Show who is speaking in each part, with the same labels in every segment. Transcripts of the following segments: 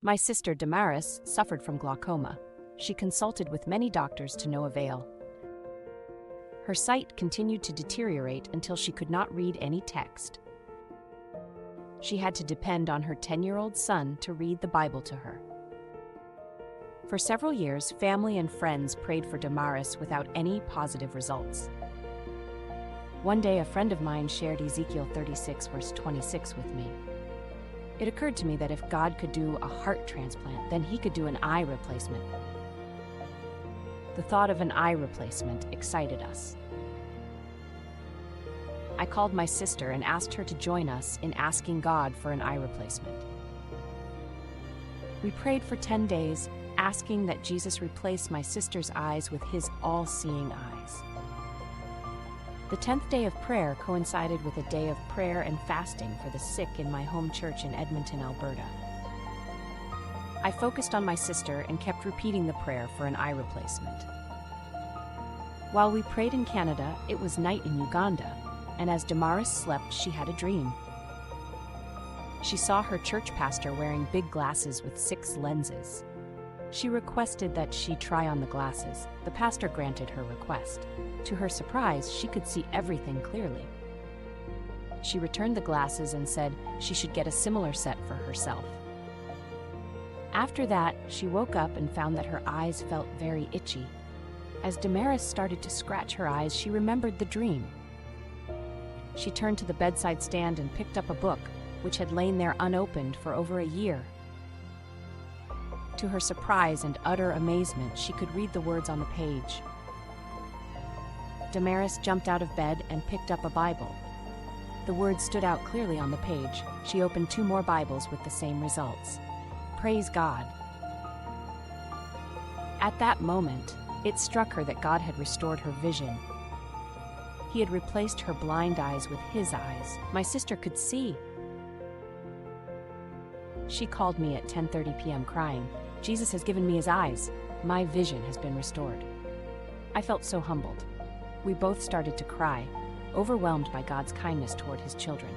Speaker 1: My sister Damaris suffered from glaucoma. She consulted with many doctors to no avail. Her sight continued to deteriorate until she could not read any text. She had to depend on her 10-year-old son to read the Bible to her. For several years, family and friends prayed for Damaris without any positive results. One day, a friend of mine shared Ezekiel 36, verse 26 with me. It occurred to me that if God could do a heart transplant, then He could do an eye replacement. The thought of an eye replacement excited us. I called my sister and asked her to join us in asking God for an eye replacement. We prayed for 10 days, asking that Jesus replace my sister's eyes with His all-seeing eyes. The 10th day of prayer coincided with a day of prayer and fasting for the sick in my home church in Edmonton, Alberta. I focused on my sister and kept repeating the prayer for an eye replacement. While we prayed in Canada, it was night in Uganda, and as Damaris slept, she had a dream. She saw her church pastor wearing big glasses with 6 lenses. She requested that she try on the glasses. The pastor granted her request. To her surprise, she could see everything clearly. She returned the glasses and said she should get a similar set for herself. After that, she woke up and found that her eyes felt very itchy. As Damaris started to scratch her eyes, she remembered the dream. She turned to the bedside stand and picked up a book, which had lain there unopened for over a year. To her surprise and utter amazement, she could read the words on the page. Damaris jumped out of bed and picked up a Bible. The words stood out clearly on the page. She opened 2 more Bibles with the same results. Praise God. At that moment, it struck her that God had restored her vision. He had replaced her blind eyes with His eyes. My sister could see. She called me at 10:30 p.m. crying, "Jesus has given me His eyes. My vision has been restored." I felt so humbled. We both started to cry, overwhelmed by God's kindness toward His children.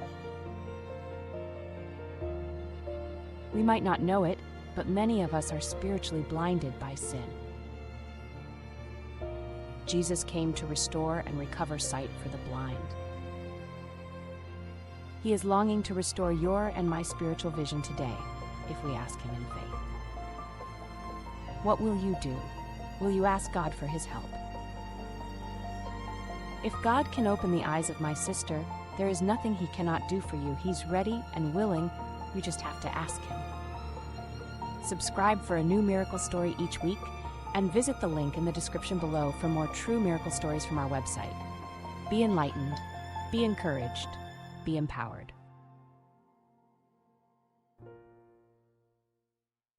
Speaker 1: We might not know it, but many of us are spiritually blinded by sin. Jesus came to restore and recover sight for the blind. He is longing to restore your and my spiritual vision today, if we ask Him in faith. What will you do? Will you ask God for His help? If God can open the eyes of my sister, there is nothing He cannot do for you. He's ready and willing. You just have to ask Him. Subscribe for a new miracle story each week, and visit the link in the description below for more true miracle stories from our website. Be enlightened, be encouraged, be empowered.